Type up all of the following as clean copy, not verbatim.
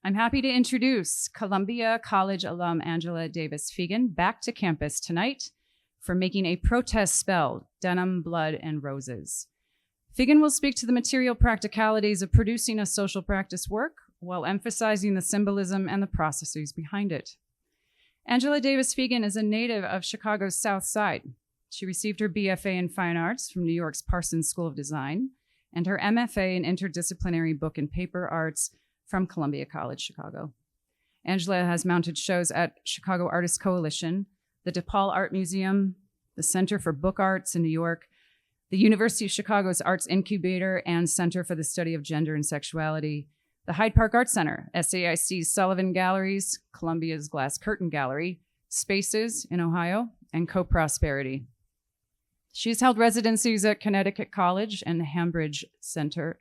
I'm happy to introduce Columbia College alum Angela Davis Fegan back to campus tonight for making a protest spell, Denim, Blood, and Roses. Fegan will speak to the material practicalities of producing a social practice work while emphasizing the symbolism and the processes behind it. Angela Davis Fegan is a native of Chicago's South Side. She received her BFA in Fine Arts from New York's Parsons School of Design and her MFA in Interdisciplinary Book and Paper Arts from Columbia College, Chicago. Angela has mounted shows at Chicago Artists Coalition, the DePaul Art Museum, the Center for Book Arts in New York, the University of Chicago's Arts Incubator and Center for the Study of Gender and Sexuality, the Hyde Park Art Center, SAIC's Sullivan Galleries, Columbia's Glass Curtain Gallery, Spaces in Ohio, and Co-Prosperity. She's held residencies at Connecticut College and Hambidge Center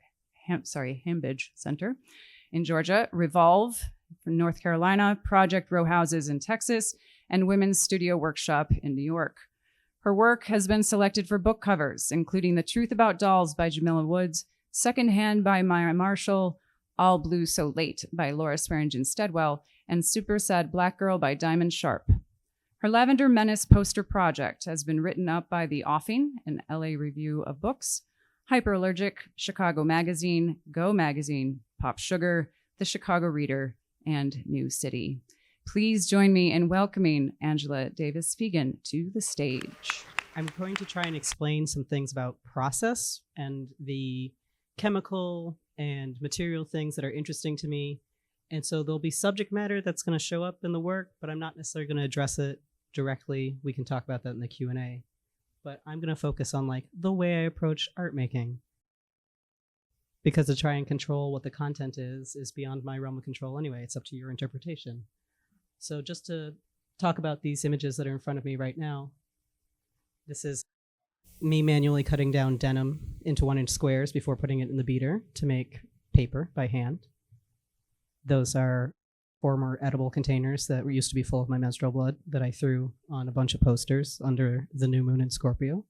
in Georgia, Revolve from North Carolina, Project Row Houses in Texas, and Women's Studio Workshop in New York. Her work has been selected for book covers, including The Truth About Dolls by Jamila Woods, Secondhand by Maya Marshall, All Blue So Late by Laura Swearingen-Steadwell, and Super Sad Black Girl by Diamond Sharp. Her Lavender Menace poster project has been written up by The Offing, an LA Review of Books, Hyperallergic, Chicago Magazine, Go Magazine, Pop Sugar, The Chicago Reader, and Newcity. Please join me in welcoming Angela Davis Fegan to the stage. I'm going to try and explain some things about process and the chemical and material things that are interesting to me. And so there'll be subject matter that's going to show up in the work, but I'm not necessarily going to address it directly. We can talk about that in the Q&A. But I'm going to focus on like the way I approach art making. Because to try and control what the content is beyond my realm of control anyway. It's up to your interpretation. So just to talk about these images that are in front of me right now, this is me manually cutting down denim into 1-inch squares before putting it in the beater to make paper by hand. Those are former edible containers that used to be full of my menstrual blood that I threw on a bunch of posters under the new moon in Scorpio.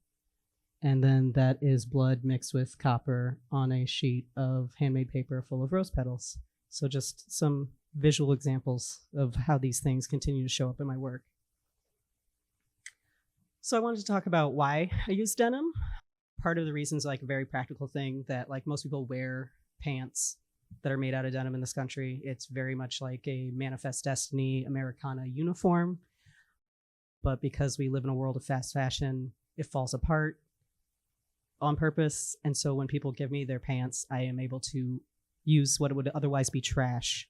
And then that is blood mixed with copper on a sheet of handmade paper full of rose petals. So just some visual examples of how these things continue to show up in my work. So I wanted to talk about why I use denim. Part of the reason is like a very practical thing that like most people wear pants that are made out of denim in this country. It's very much like a Manifest Destiny Americana uniform. But because we live in a world of fast fashion, it falls apart on purpose. And so when people give me their pants, I am able to use what would otherwise be trash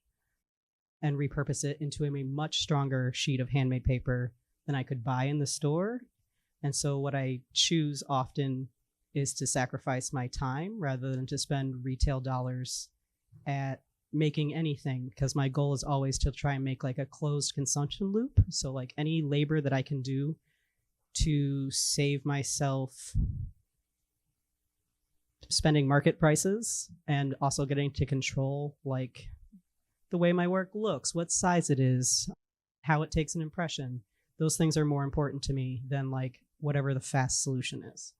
and repurpose it into a much stronger sheet of handmade paper than I could buy in the store. And so what I choose often is to sacrifice my time rather than to spend retail dollars at making anything, because my goal is always to try and make like a closed consumption loop. So like any labor that I can do to save myself spending market prices and also getting to control like the way my work looks, what size it is, how it takes an impression. Those things are more important to me than like whatever the fast solution is.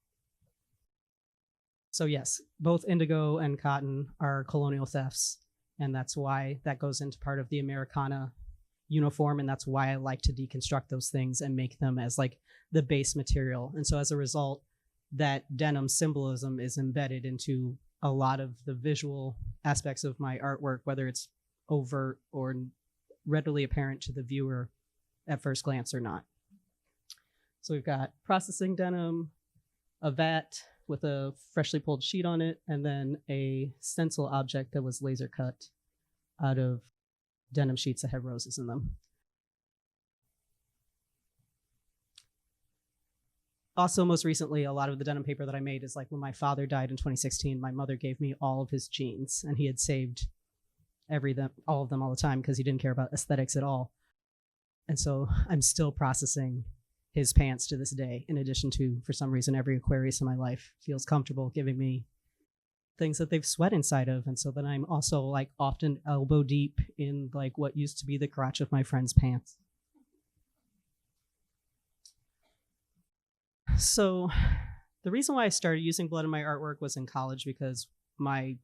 So yes, both indigo and cotton are colonial thefts. And that's why that goes into part of the Americana uniform. And that's why I like to deconstruct those things and make them as like the base material. And so as a result, that denim symbolism is embedded into a lot of the visual aspects of my artwork, whether it's overt or readily apparent to the viewer at first glance or not. So we've got processing denim, a vat with a freshly pulled sheet on it, and then a stencil object that was laser cut out of denim sheets that had roses in them. Also, most recently, a lot of the denim paper that I made is like when my father died in 2016, my mother gave me all of his jeans, and he had saved all of them all the time because he didn't care about aesthetics at all. And so I'm still processing his pants to this day, in addition to, for some reason, every Aquarius in my life feels comfortable giving me things that they've sweat inside of. And so then I'm also like often elbow deep in like what used to be the crotch of my friend's pants. So the reason why I started using blood in my artwork was in college because my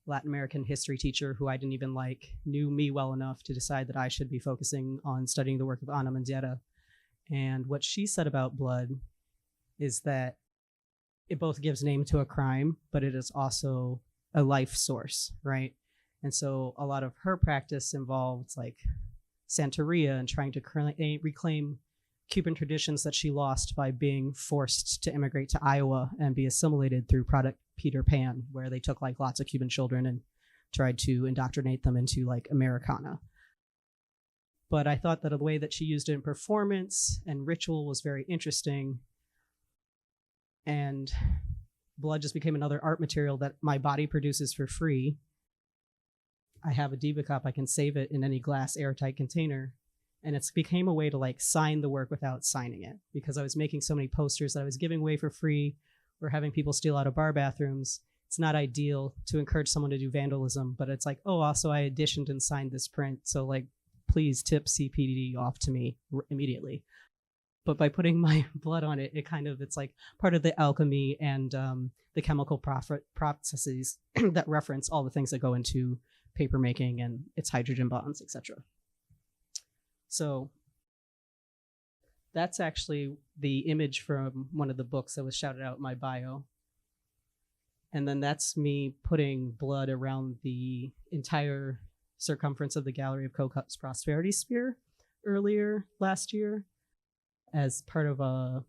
Latin American history teacher who I didn't even like knew me well enough to decide that I should be focusing on studying the work of Ana Mendieta. And what she said about blood is that it both gives name to a crime, but it is also a life source, right? And so a lot of her practice involved like Santeria and trying to reclaim Cuban traditions that she lost by being forced to immigrate to Iowa and be assimilated through Project Peter Pan, where they took like lots of Cuban children and tried to indoctrinate them into like Americana. But I thought that the way that she used it in performance and ritual was very interesting. And blood just became another art material that my body produces for free. I have a Diva cup. I can save it in any glass airtight container. And it's became a way to like sign the work without signing it, because I was making so many posters that I was giving away for free or having people steal out of bar bathrooms. It's not ideal to encourage someone to do vandalism, but it's like, oh, also I editioned and signed this print. So like, please tip CPD off to me immediately. But by putting my blood on it, it's like part of the alchemy and the chemical processes that reference all the things that go into paper making and its hydrogen bonds, etc. So that's actually the image from one of the books that was shouted out in my bio. And then that's me putting blood around the entire circumference of the Gallery of Cocup's Prosperity Sphere earlier last year as part of a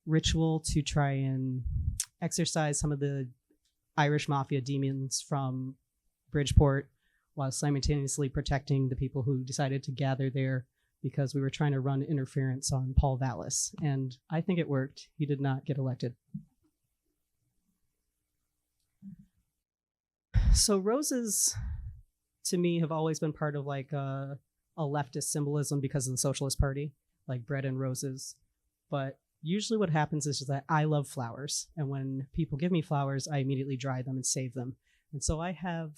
ritual to try and exorcise some of the Irish mafia demons from Bridgeport while simultaneously protecting the people who decided to gather there, because we were trying to run interference on Paul Vallis. And I think it worked. He did not get elected. So roses, to me, have always been part of like a leftist symbolism because of the Socialist Party, like bread and roses. But usually what happens is that I love flowers. And when people give me flowers, I immediately dry them and save them. And so I have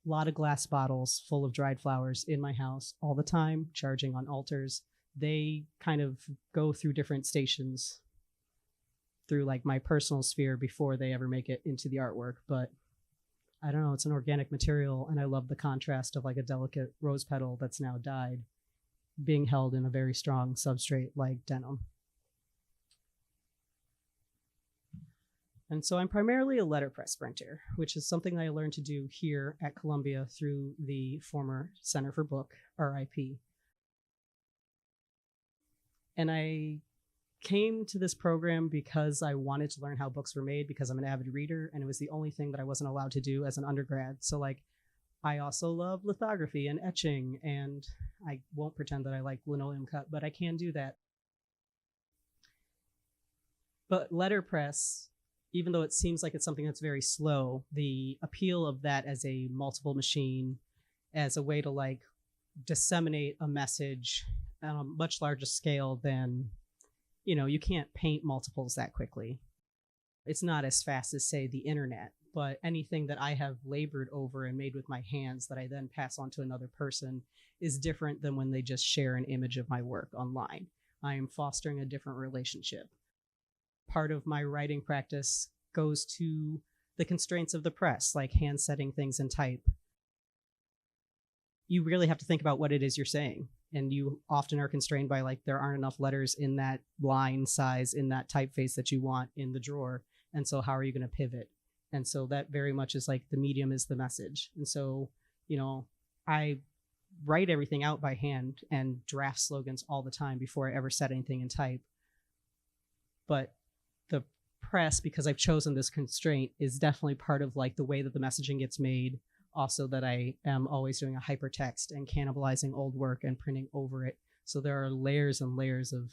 a lot of glass bottles full of dried flowers in my house all the time, charging on altars. They kind of go through different stations through like my personal sphere before they ever make it into the artwork. But I don't know, it's an organic material, and I love the contrast of like a delicate rose petal that's now dyed being held in a very strong substrate like denim. And so I'm primarily a letterpress printer, which is something that I learned to do here at Columbia through the former Center for Book, RIP. And I came to this program because I wanted to learn how books were made, because I'm an avid reader, and it was the only thing that I wasn't allowed to do as an undergrad. So like, I also love lithography and etching, and I won't pretend that I like linoleum cut, but I can do that. But letterpress, even though it seems like it's something that's very slow, the appeal of that as a multiple machine, as a way to like disseminate a message on a much larger scale than, you know, you can't paint multiples that quickly. It's not as fast as, say, the internet, but anything that I have labored over and made with my hands that I then pass on to another person is different than when they just share an image of my work online. I am fostering a different relationship. Part of my writing practice goes to the constraints of the press, like hand setting things in type. You really have to think about what it is you're saying. And you often are constrained by like, there aren't enough letters in that line size, in that typeface that you want in the drawer. And so how are you going to pivot? And so that very much is like the medium is the message. And so, you know, I write everything out by hand and draft slogans all the time before I ever set anything in type. But the press, because I've chosen this constraint, is definitely part of like the way that the messaging gets made. Also that I am always doing a hypertext and cannibalizing old work and printing over it. So there are layers and layers of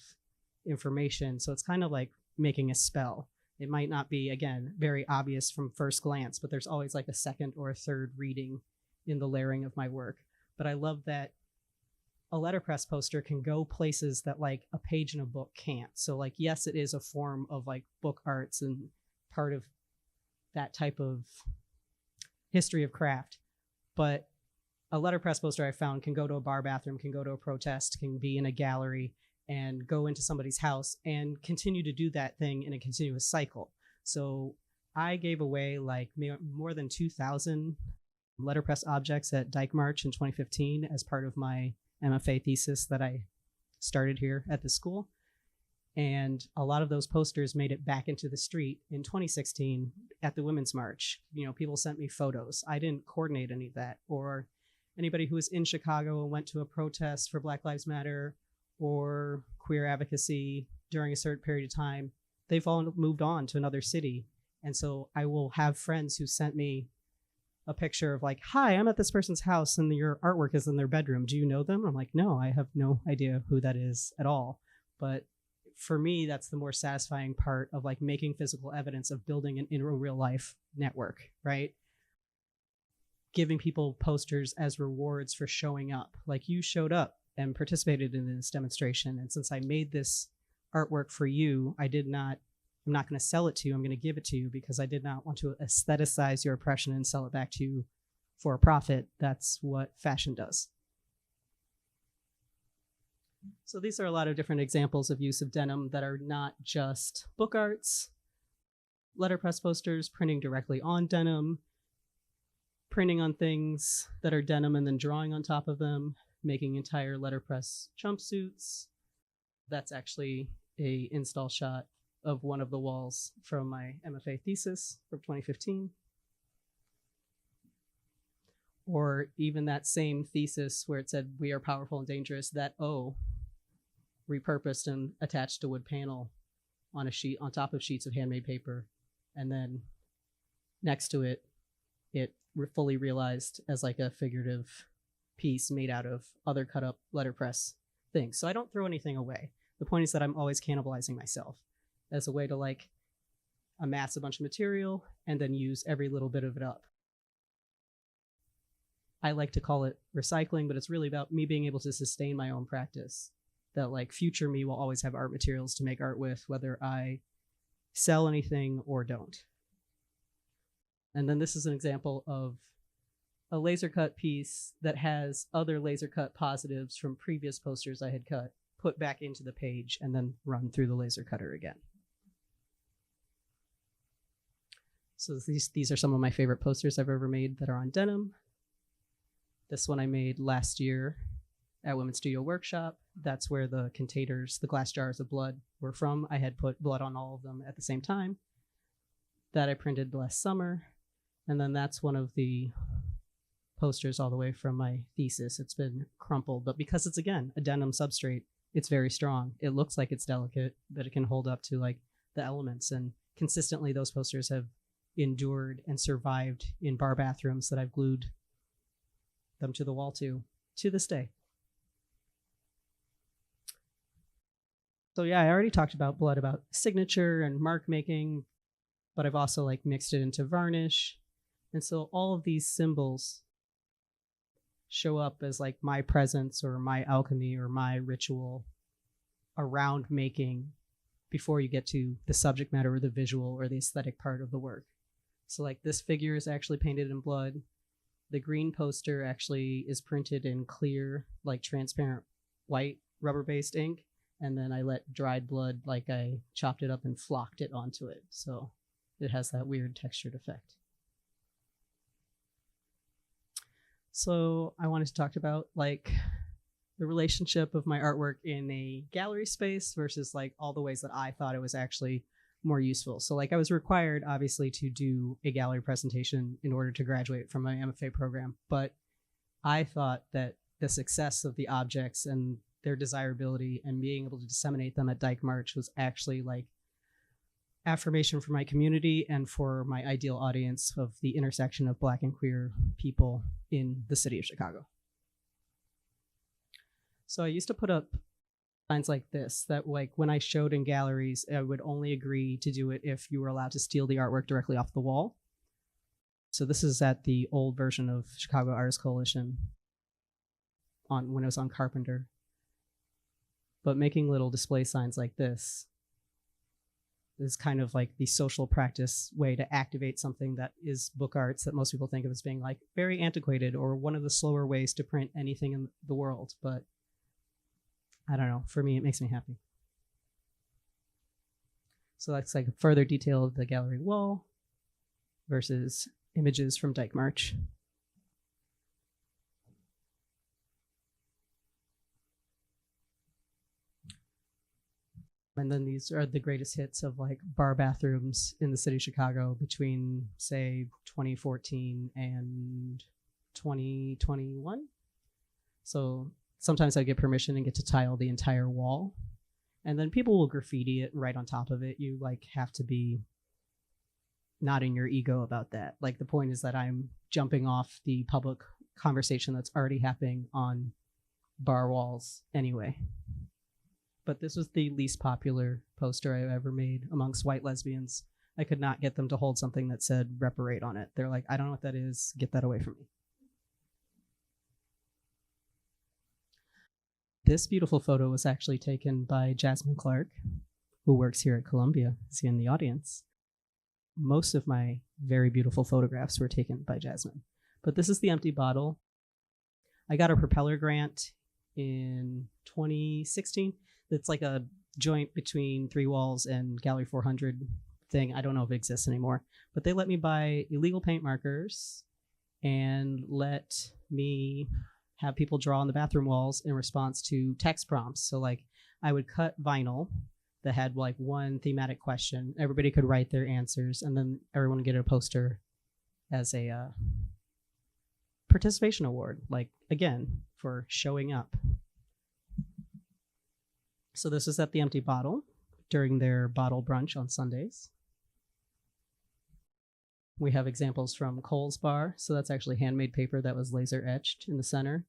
information. So it's kind of like making a spell. It might not be, again, very obvious from first glance, but there's always like a second or a third reading in the layering of my work. But I love that a letterpress poster can go places that like a page in a book can't. So like, yes, it is a form of like book arts and part of that type of history of craft, but a letterpress poster I found can go to a bar bathroom, can go to a protest, can be in a gallery, and go into somebody's house and continue to do that thing in a continuous cycle. So I gave away like more than 2,000 letterpress objects at Dyke March in 2015 as part of my MFA thesis that I started here at the school. And a lot of those posters made it back into the street in 2016 at the Women's March. You know, people sent me photos. I didn't coordinate any of that. Or anybody who was in Chicago and went to a protest for Black Lives Matter or queer advocacy during a certain period of time, they've all moved on to another city. And so I will have friends who sent me a picture of like, hi, I'm at this person's house and your artwork is in their bedroom. Do you know them? I'm like, no, I have no idea who that is at all. But for me, that's the more satisfying part of like making physical evidence of building an in real life network, right? Giving people posters as rewards for showing up. Like you showed up and participated in this demonstration. And since I made this artwork for you, I'm not going to sell it to you. I'm going to give it to you because I did not want to aestheticize your oppression and sell it back to you for a profit. That's what fashion does. So these are a lot of different examples of use of denim that are not just book arts, letterpress posters, printing directly on denim, printing on things that are denim and then drawing on top of them, making entire letterpress jumpsuits. That's actually a install shot of one of the walls from my MFA thesis from 2015. Or even that same thesis where it said, we are powerful and dangerous, that O repurposed and attached a wood panel on a sheet, on top of sheets of handmade paper. And then next to it, it fully realized as like a figurative piece made out of other cut up letterpress things. So I don't throw anything away. The point is that I'm always cannibalizing myself as a way to like amass a bunch of material and then use every little bit of it up. I like to call it recycling, but it's really about me being able to sustain my own practice. That like future me will always have art materials to make art with, whether I sell anything or don't. And then this is an example of a laser cut piece that has other laser cut positives from previous posters I had cut, put back into the page and then run through the laser cutter again. So these are some of my favorite posters I've ever made that are on denim. This one I made last year at Women's Studio Workshop. That's where the containers, the glass jars of blood were from. I had put blood on all of them at the same time. That I printed last summer. And then that's one of the posters all the way from my thesis. It's been crumpled, but because it's, again, a denim substrate, it's very strong. It looks like it's delicate, but it can hold up to like the elements. And consistently, those posters have endured and survived in bar bathrooms that I've glued them to the wall to this day. So yeah, I already talked about blood, about signature and mark making, but I've also like mixed it into varnish. And so all of these symbols show up as like my presence or my alchemy or my ritual around making before you get to the subject matter or the visual or the aesthetic part of the work. So like this figure is actually painted in blood. The green poster actually is printed in clear, like transparent white rubber-based ink. And then I let dried blood, like I chopped it up and flocked it onto it. So it has that weird textured effect. So I wanted to talk about like the relationship of my artwork in a gallery space versus like all the ways that I thought it was actually more useful. So like I was required obviously to do a gallery presentation in order to graduate from my MFA program, but I thought that the success of the objects and their desirability and being able to disseminate them at Dyke March was actually like affirmation for my community and for my ideal audience of the intersection of Black and queer people in the city of Chicago. So I used to put up signs like this that like when I showed in galleries, I would only agree to do it if you were allowed to steal the artwork directly off the wall. So this is at the old version of Chicago Artists Coalition when it was on Carpenter. But making little display signs like this is kind of like the social practice way to activate something that is book arts that most people think of as being like very antiquated or one of the slower ways to print anything in the world. But I don't know, for me, it makes me happy. So that's like a further detail of the gallery wall. versus images from Dyke March. And then these are the greatest hits of like bar bathrooms in the city of Chicago between, say, 2014 and 2021. So sometimes I get permission and get to tile the entire wall. And then people will graffiti it right on top of it. You like have to be not in your ego about that. Like the point is that I'm jumping off the public conversation that's already happening on bar walls anyway. But this was the least popular poster I've ever made amongst white lesbians. I could not get them to hold something that said reparate on it. They're like, I don't know what that is. Get that away from me. This beautiful photo was actually taken by Jasmine Clark, who works here at Columbia. Is he in the audience? Most of my very beautiful photographs were taken by Jasmine. But this is the empty bottle. I got a propeller grant in 2016. It's like a joint between Three Walls and Gallery 400 thing. I don't know if it exists anymore. But they let me buy illegal paint markers and let me have people draw on the bathroom walls in response to text prompts. So like I would cut vinyl that had like one thematic question. Everybody could write their answers, and then everyone would get a poster as a participation award, like again, for showing up. So this is at the Empty Bottle during their bottle brunch on Sundays. We have examples from Cole's Bar. So that's actually handmade paper that was laser etched in the center.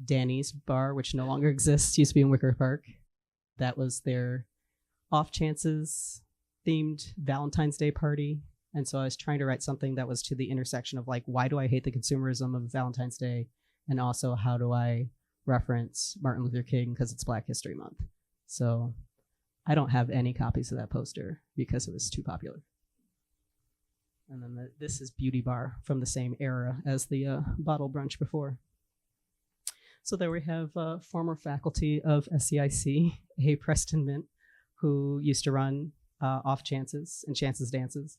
Danny's Bar, which no longer exists, used to be in Wicker Park. That was their off chances themed Valentine's Day party. And so I was trying to write something that was to the intersection of like, why do I hate the consumerism of Valentine's Day? And also, how do I reference Martin Luther King because it's Black History Month? So I don't have any copies of that poster because it was too popular. And then this is Beauty Bar from the same era as the bottle brunch before. So there we have former faculty of SAIC, A. Preston Mint, who used to run Off Chances and Chances Dances,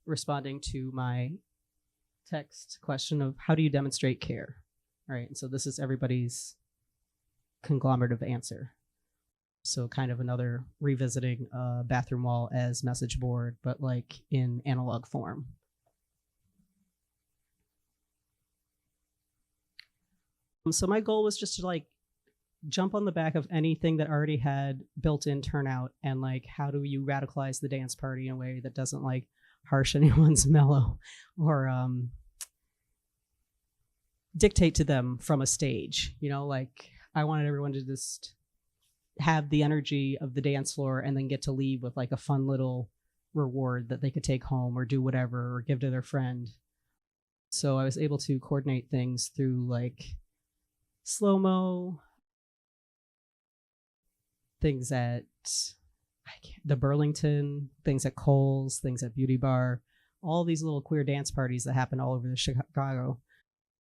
responding to my text question of how do you demonstrate care? All right, and so this is everybody's conglomerative answer. So kind of another revisiting bathroom wall as message board, but like in analog form. So my goal was just to like jump on the back of anything that already had built-in turnout, and like how do you radicalize the dance party in a way that doesn't like harsh anyone's mellow or dictate to them from a stage. You know, like I wanted everyone to just have the energy of the dance floor and then get to leave with like a fun little reward that they could take home or do whatever or give to their friend. So I was able to coordinate things through like slow-mo, things at the Burlington, things at Kohl's, things at Beauty Bar, all these little queer dance parties that happen all over Chicago.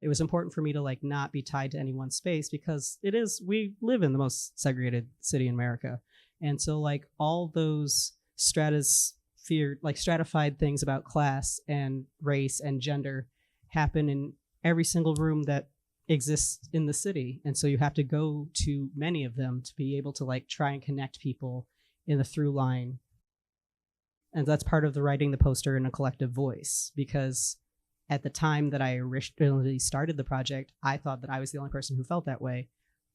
It was important for me to like not be tied to any one space because we live in the most segregated city in America. And so like all those stratified things about class and race and gender happen in every single room that exists in the city. And so you have to go to many of them to be able to like try and connect people in the through line. And that's part of the writing the poster in a collective voice, because at the time that I originally started the project, I thought that I was the only person who felt that way,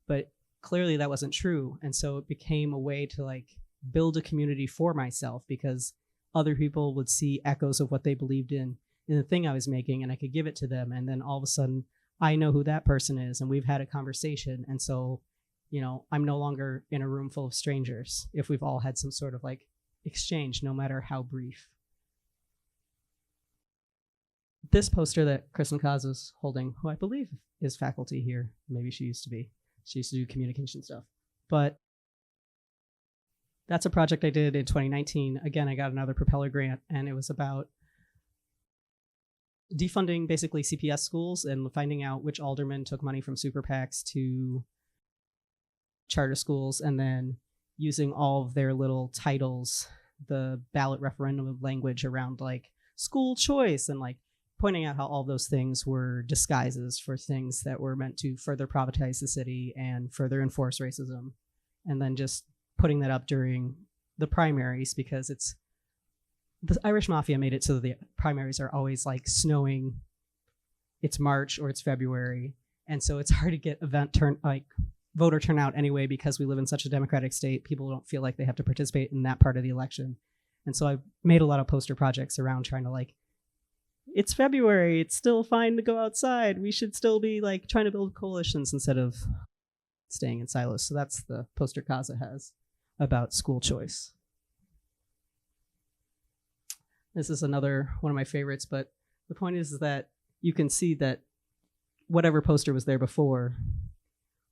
but clearly that wasn't true. And so it became a way to like build a community for myself, because other people would see echoes of what they believed in the thing I was making, and I could give it to them. And then all of a sudden I know who that person is and we've had a conversation. And so, you know, I'm no longer in a room full of strangers if we've all had some sort of like exchange, no matter how brief. This poster that Kristen Kaz is holding, who I believe is faculty here, maybe she used to be. She used to do communication stuff. But that's a project I did in 2019. Again, I got another Propeller grant, and it was about defunding basically CPS schools and finding out which aldermen took money from super PACs to charter schools, and then using all of their little titles, the ballot referendum language around like school choice, and like pointing out how all those things were disguises for things that were meant to further privatize the city and further enforce racism. And then just putting that up during the primaries, because it's the Irish Mafia made it so that the primaries are always like snowing. It's March or it's February. And so it's hard to get voter turnout anyway, because we live in such a democratic state. People don't feel like they have to participate in that part of the election. And so I've made a lot of poster projects around trying to like, it's February, it's still fine to go outside. We should still be like trying to build coalitions instead of staying in silos. So that's the poster Kaza has about school choice. This is another one of my favorites, but the point is that you can see that whatever poster was there before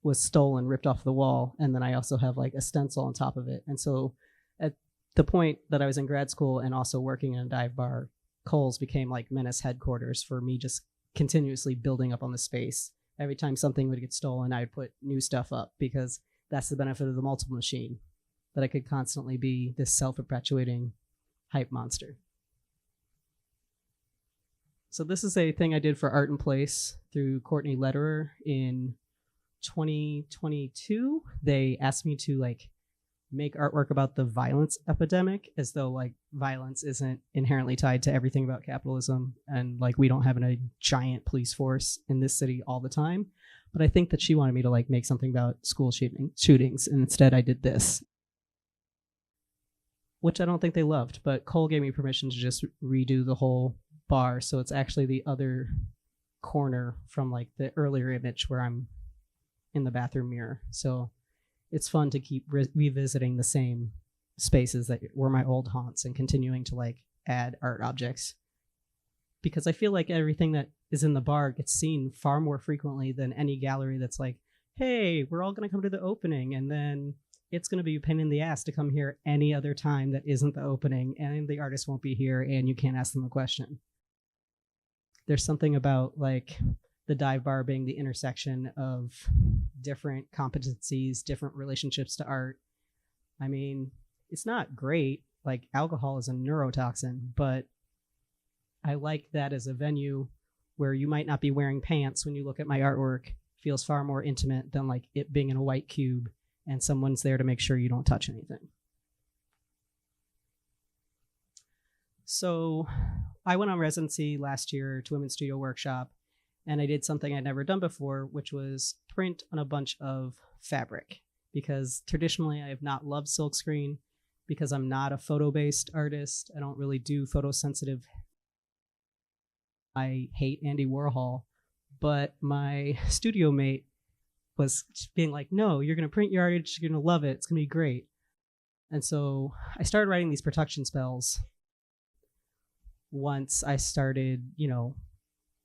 was stolen, ripped off the wall, and then I also have like a stencil on top of it. And so at the point that I was in grad school and also working in a dive bar, Kohl's became like Menace headquarters for me, just continuously building up on the space. Every time something would get stolen, I would put new stuff up, because that's the benefit of the multiple machine, that I could constantly be this self-perpetuating hype monster. So this is a thing I did for Art in Place through Courtney Lederer in 2022. They asked me to like make artwork about the violence epidemic, as though like violence isn't inherently tied to everything about capitalism, and like we don't have a giant police force in this city all the time. But I think that she wanted me to like make something about school shootings, and instead I did this, which I don't think they loved, but Cole gave me permission to just redo the whole bar, so it's actually the other corner from like the earlier image where I'm in the bathroom mirror. So it's fun to keep revisiting the same spaces that were my old haunts and continuing to like add art objects, because I feel like everything that is in the bar gets seen far more frequently than any gallery that's like, hey, we're all going to come to the opening, and then it's going to be a pain in the ass to come here any other time that isn't the opening, and the artist won't be here and you can't ask them a question. There's something about like the dive bar being the intersection of different competencies, different relationships to art. I mean, it's not great. Like alcohol is a neurotoxin, but I like that as a venue where you might not be wearing pants when you look at my artwork. It feels far more intimate than like it being in a white cube and someone's there to make sure you don't touch anything. So I went on residency last year to Women's Studio Workshop, and I did something I'd never done before, which was print on a bunch of fabric, because traditionally I have not loved silkscreen, because I'm not a photo-based artist. I don't really do photosensitive. I hate Andy Warhol, but my studio mate was being like, no, you're going to print your art, you're going to love it, it's going to be great. And so I started writing these protection spells once I started,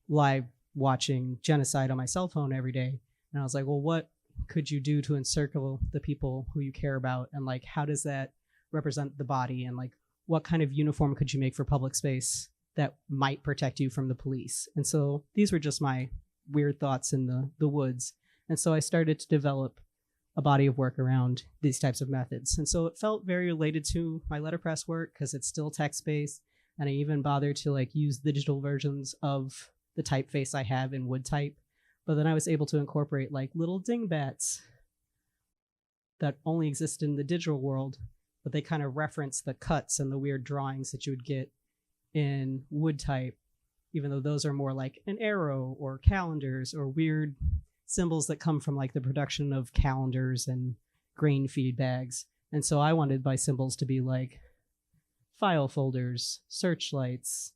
live watching genocide on my cell phone every day. And I was like, well, what could you do to encircle the people who you care about? And like, how does that represent the body? And like, what kind of uniform could you make for public space that might protect you from the police? And so these were just my weird thoughts in the woods. And so I started to develop a body of work around these types of methods. And so it felt very related to my letterpress work, because it's still text-based. And I even bothered to like use digital versions of the typeface I have in wood type. But then I was able to incorporate like little dingbats that only exist in the digital world, but they kind of reference the cuts and the weird drawings that you would get in wood type, even though those are more like an arrow or calendars or weird symbols that come from like the production of calendars and grain feed bags. And so I wanted my symbols to be like file folders, searchlights,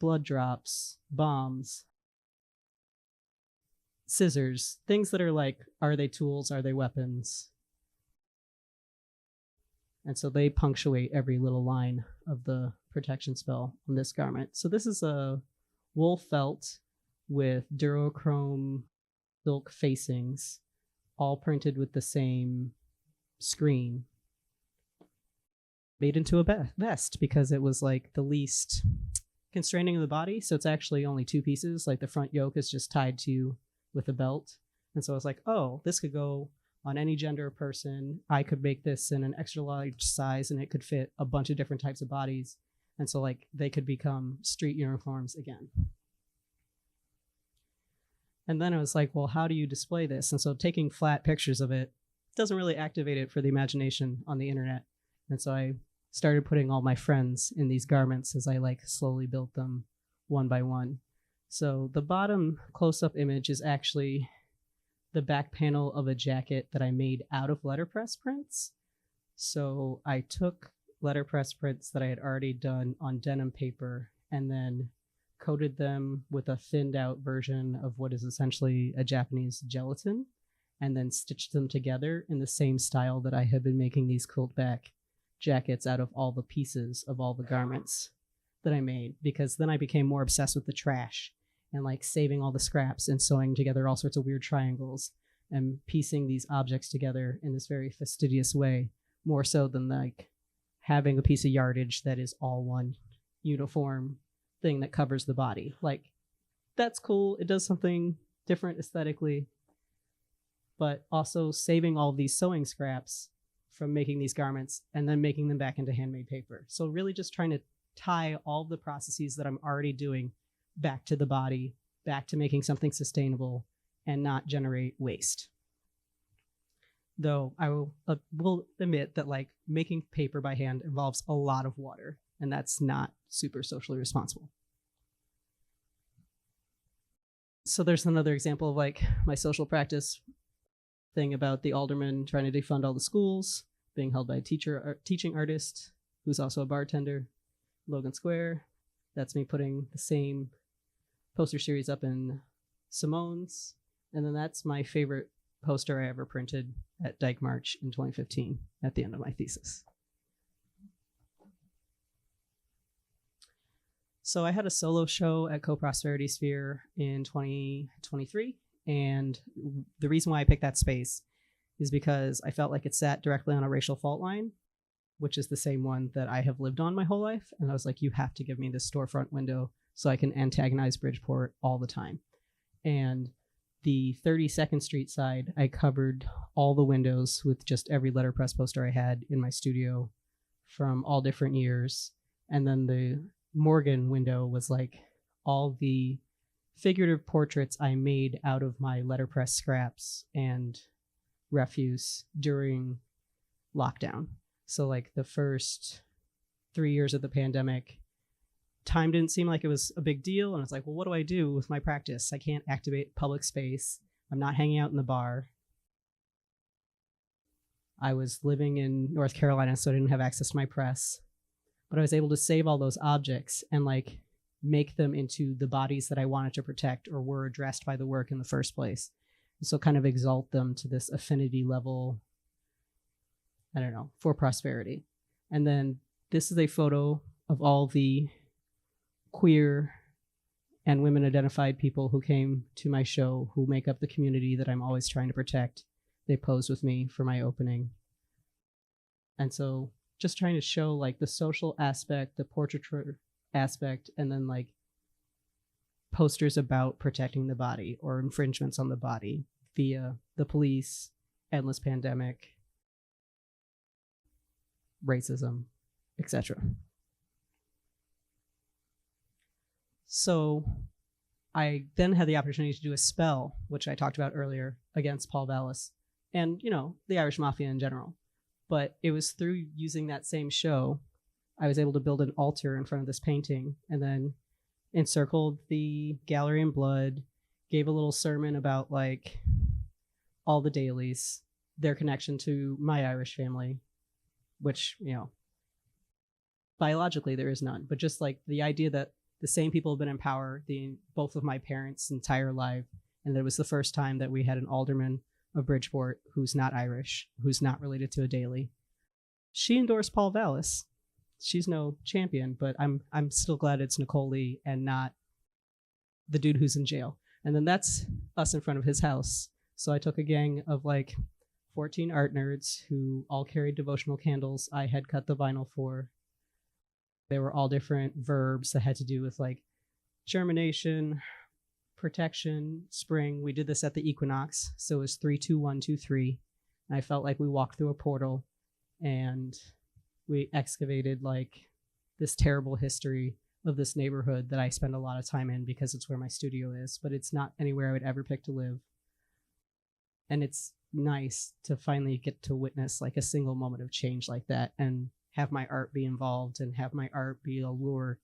blood drops, bombs, scissors, things that are like, are they tools? Are they weapons? And so they punctuate every little line of the protection spell on this garment. So this is a wool felt with durochrome silk facings, all printed with the same screen, made into a vest, because it was like the least constraining of the body. So it's actually only two pieces. Like the front yoke is just tied to with a belt. And so I was like, oh, this could go on any gender person. I could make this in an extra large size and it could fit a bunch of different types of bodies. And so like they could become street uniforms again. And then I was like, well, how do you display this? And so taking flat pictures of it doesn't really activate it for the imagination on the internet. And so I started putting all my friends in these garments as I like slowly built them one by one. So the bottom close-up image is actually the back panel of a jacket that I made out of letterpress prints. So I took letterpress prints that I had already done on denim paper and then coated them with a thinned out version of what is essentially a Japanese gelatin, and then stitched them together in the same style that I had been making these quilt back jackets out of all the pieces of all the garments that I made, because then I became more obsessed with the trash and like saving all the scraps and sewing together all sorts of weird triangles and piecing these objects together in this very fastidious way, more so than like having a piece of yardage that is all one uniform thing that covers the body. Like, that's cool. It does something different aesthetically, but also saving all these sewing scraps from making these garments and then making them back into handmade paper. So really just trying to tie all the processes that I'm already doing back to the body, back to making something sustainable and not generate waste. Though I will admit that like making paper by hand involves a lot of water, and that's not super socially responsible. So there's another example of like my social practice thing about the alderman trying to defund all the schools, being held by a teaching artist who's also a bartender, Logan Square. That's me putting the same poster series up in Simone's. And then that's my favorite poster I ever printed at Dyke March in 2015 at the end of my thesis. So I had a solo show at Co-Prosperity Sphere in 2023. And the reason why I picked that space is because I felt like it sat directly on a racial fault line, which is the same one that I have lived on my whole life. And I was like, you have to give me this storefront window so I can antagonize Bridgeport all the time. And the 32nd Street side, I covered all the windows with just every letterpress poster I had in my studio from all different years. And then the Morgan window was like all the figurative portraits I made out of my letterpress scraps and refuse during lockdown. So like the first 3 years of the pandemic, time didn't seem like it was a big deal. And it's like, well, what do I do with my practice? I can't activate public space. I'm not hanging out in the bar. I was living in North Carolina, so I didn't have access to my press. But I was able to save all those objects and like make them into the bodies that I wanted to protect or were addressed by the work in the first place. And so kind of exalt them to this affinity level, I don't know, for prosperity. And then this is a photo of all the queer and women identified people who came to my show who make up the community that I'm always trying to protect. They posed with me for my opening. And so just trying to show like the social aspect, the portraiture aspect, and then like posters about protecting the body or infringements on the body via the police, endless pandemic, racism, etc. So I then had the opportunity to do a spell, which I talked about earlier, against Paul Vallis and, you know, the Irish Mafia in general. But it was through using that same show, I was able to build an altar in front of this painting and then encircled the gallery in blood, gave a little sermon about like all the dailies, their connection to my Irish family, which, you know, biologically there is none, but just like the idea that the same people have been in power both of my parents' entire life, and that it was the first time that we had an alderman of Bridgeport who's not Irish, who's not related to a daily. She endorsed Paul Vallis. She's no champion, but I'm still glad it's Nicole Lee and not the dude who's in jail. And then that's us in front of his house. So I took a gang of like 14 art nerds who all carried devotional candles I had cut the vinyl for. They were all different verbs that had to do with like germination, protection, spring. We did this at the equinox, so it was 3, 2, 1, 2, 3. And I felt like we walked through a portal and we excavated like this terrible history of this neighborhood that I spend a lot of time in because it's where my studio is, but it's not anywhere I would ever pick to live. And it's nice to finally get to witness like a single moment of change like that and have my art be involved and have my art be a lure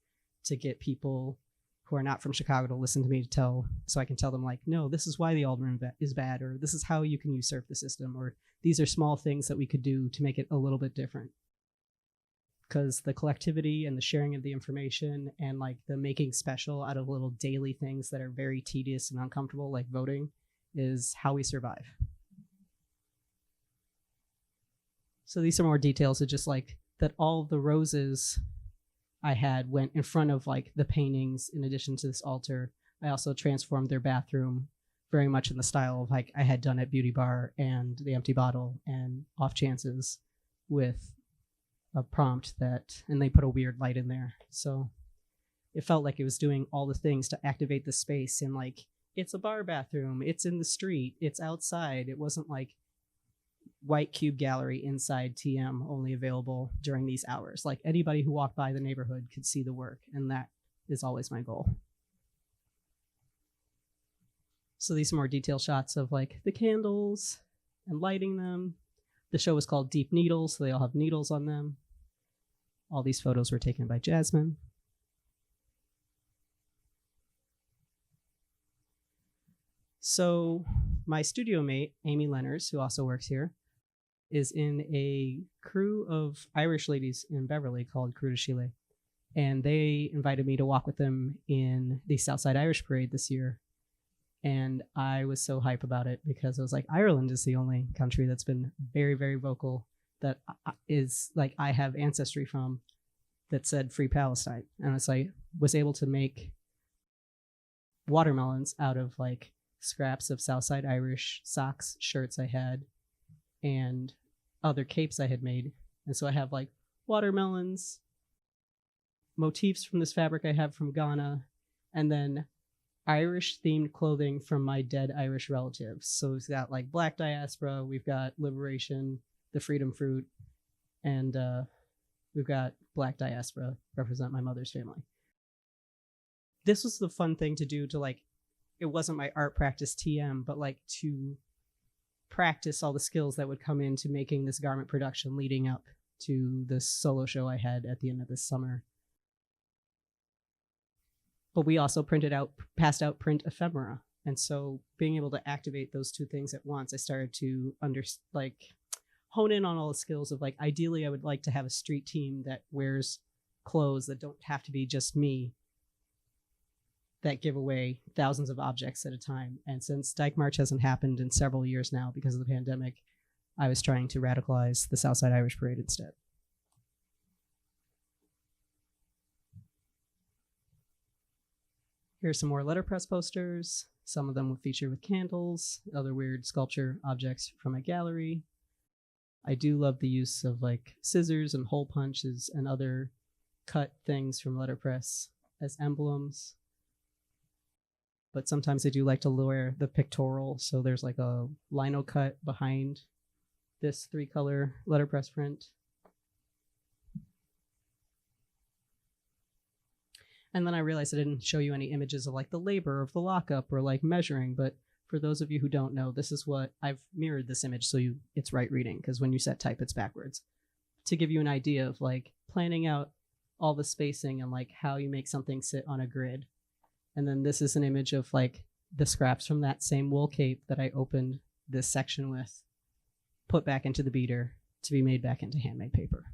to get people who are not from Chicago to listen to me so I can tell them like, no, this is why the alderman is bad, or this is how you can usurp the system, or these are small things that we could do to make it a little bit different. Because the collectivity and the sharing of the information and like the making special out of little daily things that are very tedious and uncomfortable, like voting, is how we survive. So these are more details of just like that all of the roses I had went in front of like the paintings in addition to this altar. I also transformed their bathroom very much in the style of like I had done at Beauty Bar and The Empty Bottle and Off Chances, with a prompt and they put a weird light in there. So it felt like it was doing all the things to activate the space, and like it's a bar bathroom, it's in the street, it's outside. It wasn't like white cube gallery inside TM only available during these hours. Like anybody who walked by the neighborhood could see the work, and that is always my goal. So these are more detailed shots of like the candles and lighting them. The show is called Deep Needles, so they all have needles on them. All these photos were taken by Jasmine. So my studio mate, Amy Lenners, who also works here, is in a crew of Irish ladies in Beverly called Crew de Chile. And they invited me to walk with them in the Southside Irish Parade this year. And I was so hype about it because I was like, Ireland is the only country that's been very, very vocal that is like I have ancestry from, that said Free Palestine. And it's like, was able to make watermelons out of like scraps of Southside Irish socks, shirts I had, and other capes I had made. And so I have like watermelons, motifs from this fabric I have from Ghana, and then Irish themed clothing from my dead Irish relatives. So we've got like Black Diaspora, we've got Liberation, the Freedom Fruit, and we've got Black Diaspora represent my mother's family. This was the fun thing to do to like, it wasn't my art practice TM, but like to practice all the skills that would come into making this garment production leading up to this solo show I had at the end of this summer. But we also passed out print ephemera. And so being able to activate those two things at once, I started to hone in on all the skills of like, ideally I would like to have a street team that wears clothes that don't have to be just me, that give away thousands of objects at a time. And since Dyke March hasn't happened in several years now because of the pandemic, I was trying to radicalize the Southside Irish Parade instead. Here's some more letterpress posters. Some of them would feature with candles, other weird sculpture objects from a gallery. I do love the use of like scissors and hole punches and other cut things from letterpress as emblems. But sometimes I do like to wear the pictorial. So there's like a lino cut behind this 3-color letterpress print. And then I realized I didn't show you any images of like the labor of the lockup or like measuring. But for those of you who don't know, this is what I've mirrored this image so it's right reading, because when you set type, it's backwards. To give you an idea of like planning out all the spacing and like how you make something sit on a grid. And then this is an image of like the scraps from that same wool cape that I opened this section with, put back into the beater to be made back into handmade paper.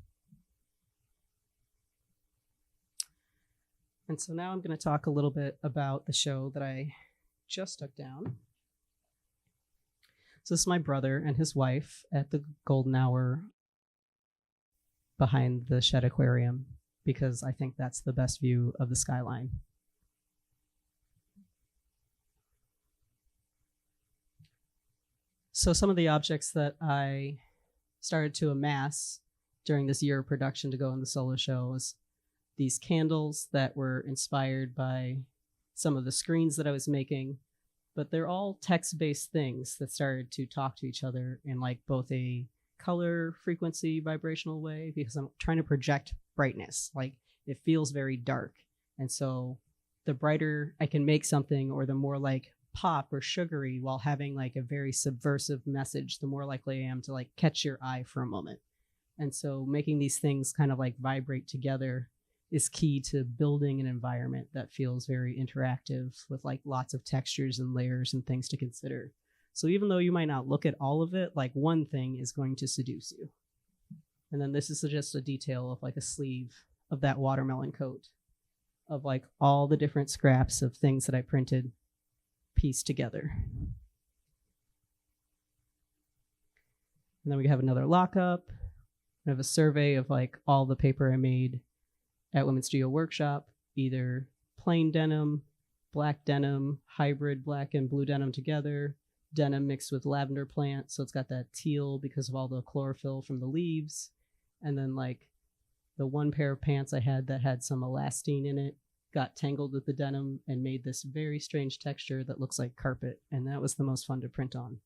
And so now I'm going to talk a little bit about the show that I just took down. So this is my brother and his wife at the Golden Hour behind the Shed Aquarium, because I think that's the best view of the skyline. So some of the objects that I started to amass during this year of production to go in the solo show was these candles that were inspired by some of the screens that I was making, but they're all text-based things that started to talk to each other in like both a color, frequency, vibrational way, because I'm trying to project brightness. Like it feels very dark. And so the brighter I can make something, or the more like pop or sugary while having like a very subversive message, the more likely I am to like catch your eye for a moment. And so making these things kind of like vibrate together is key to building an environment that feels very interactive with like lots of textures and layers and things to consider. So even though you might not look at all of it, like one thing is going to seduce you. And then this is just a detail of like a sleeve of that watermelon coat, of like all the different scraps of things that I printed pieced together. And then we have another lockup. We have a survey of like all the paper I made at Women's Studio Workshop, either plain denim, black denim, hybrid black and blue denim together, denim mixed with lavender plant, so it's got that teal because of all the chlorophyll from the leaves, and then like the one pair of pants I had that had some elastine in it got tangled with the denim and made this very strange texture that looks like carpet, and that was the most fun to print on.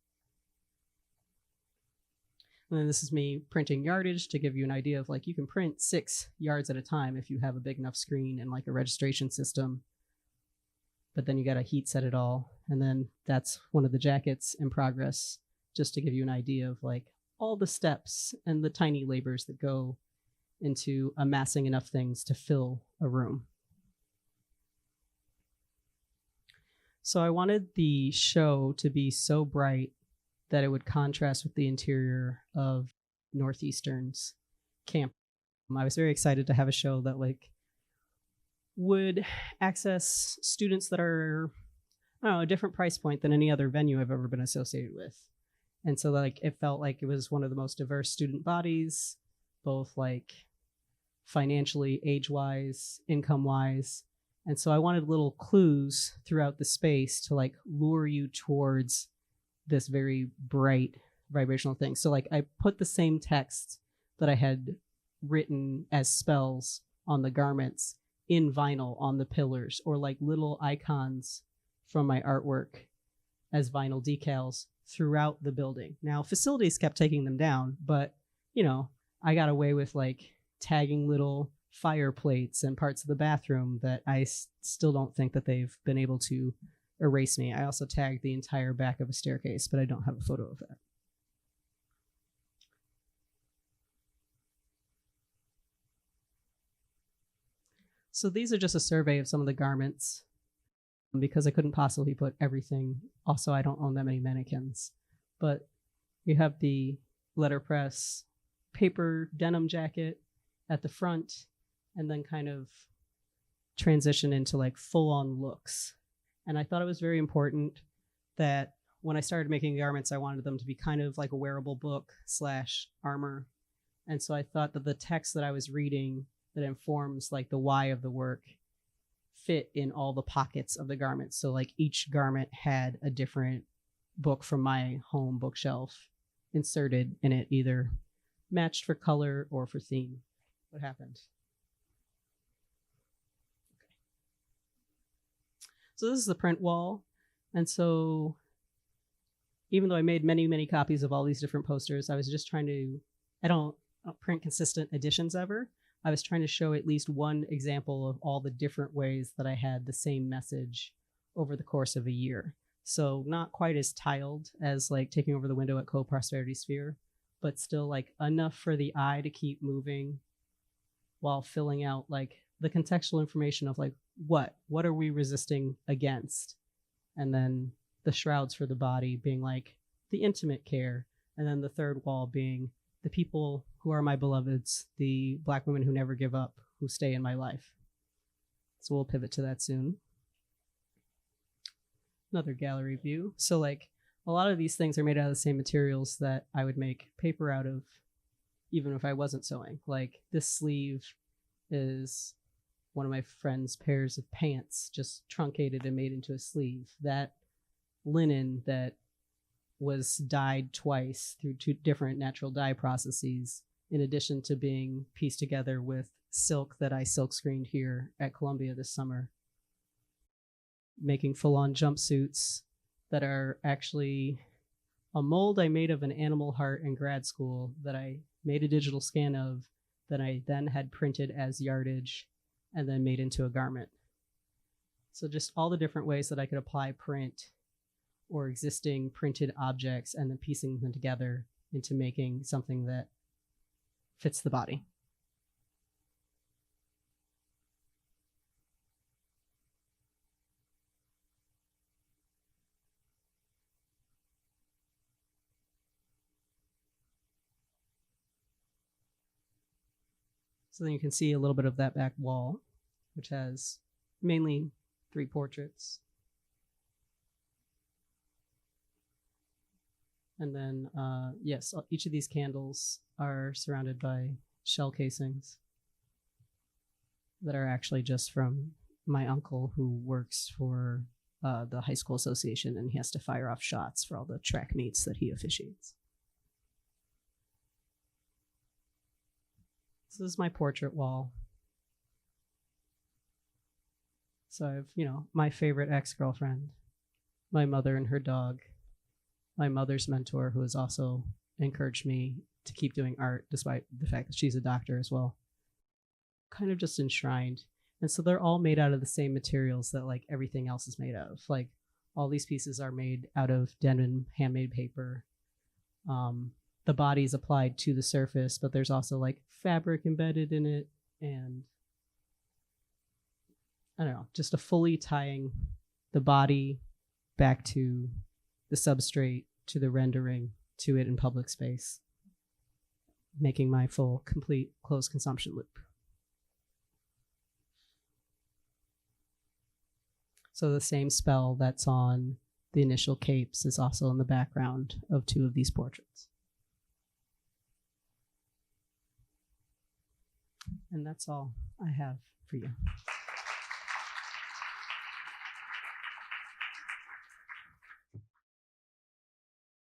And then this is me printing yardage to give you an idea of like you can print 6 yards at a time if you have a big enough screen and like a registration system, but then you got to heat set it all. And then that's one of the jackets in progress, just to give you an idea of like all the steps and the tiny labors that go into amassing enough things to fill a room. So I wanted the show to be so bright that it would contrast with the interior of Northeastern's camp. I was very excited to have a show that like would access students that are, I don't know, a different price point than any other venue I've ever been associated with. And so like it felt like it was one of the most diverse student bodies, both like financially, age-wise, income-wise. And so I wanted little clues throughout the space to like lure you towards this very bright vibrational thing. So like I put the same text that I had written as spells on the garments in vinyl on the pillars, or like little icons from my artwork as vinyl decals throughout the building. Now facilities kept taking them down, but you know, I got away with like tagging little fire plates and parts of the bathroom that I still don't think that they've been able to erase me. I also tagged the entire back of a staircase, but I don't have a photo of that. So these are just a survey of some of the garments because I couldn't possibly put everything. Also, I don't own that many mannequins, but you have the letterpress paper denim jacket at the front, and then kind of transition into like full-on looks. And I thought it was very important that when I started making garments, I wanted them to be kind of like a wearable book / armor. And so I thought that the text that I was reading that informs like the why of the work fit in all the pockets of the garments. So like each garment had a different book from my home bookshelf inserted in it, either matched for color or for theme. What happened? So this is the print wall. And so even though I made many, many copies of all these different posters, I was just trying to, I don't print consistent editions ever. I was trying to show at least one example of all the different ways that I had the same message over the course of a year. So not quite as tiled as like Taking Over the Window at Co-Prosperity Sphere, but still like enough for the eye to keep moving while filling out like the contextual information of like, what are we resisting against? And then the shrouds for the body being like the intimate care. And then the third wall being the people who are my beloveds, the Black women who never give up, who stay in my life. So we'll pivot to that soon. Another gallery view. So like a lot of these things are made out of the same materials that I would make paper out of, even if I wasn't sewing. Like this sleeve is one of my friend's pairs of pants, just truncated and made into a sleeve. That linen that was dyed twice through 2 different natural dye processes, in addition to being pieced together with silk that I silk screened here at Columbia this summer. Making full-on jumpsuits that are actually a mold I made of an animal heart in grad school that I made a digital scan of, that I then had printed as yardage and then made into a garment. So just all the different ways that I could apply print or existing printed objects and then piecing them together into making something that fits the body. So then you can see a little bit of that back wall, which has mainly 3 portraits. And then, yes, each of these candles are surrounded by shell casings that are actually just from my uncle, who works for the high school association, and he has to fire off shots for all the track meets that he officiates. So this is my portrait wall. So I have, my favorite ex-girlfriend, my mother and her dog, my mother's mentor, who has also encouraged me to keep doing art, despite the fact that she's a doctor as well. Kind of just enshrined. And so they're all made out of the same materials that like everything else is made of. Like all these pieces are made out of denim handmade paper. The body's applied to the surface, but there's also like fabric embedded in it, and I don't know, just a fully tying the body back to the substrate, to the rendering, to it in public space, making my full, complete, closed consumption loop. So the same spell that's on the initial capes is also in the background of 2 of these portraits. And that's all I have for you.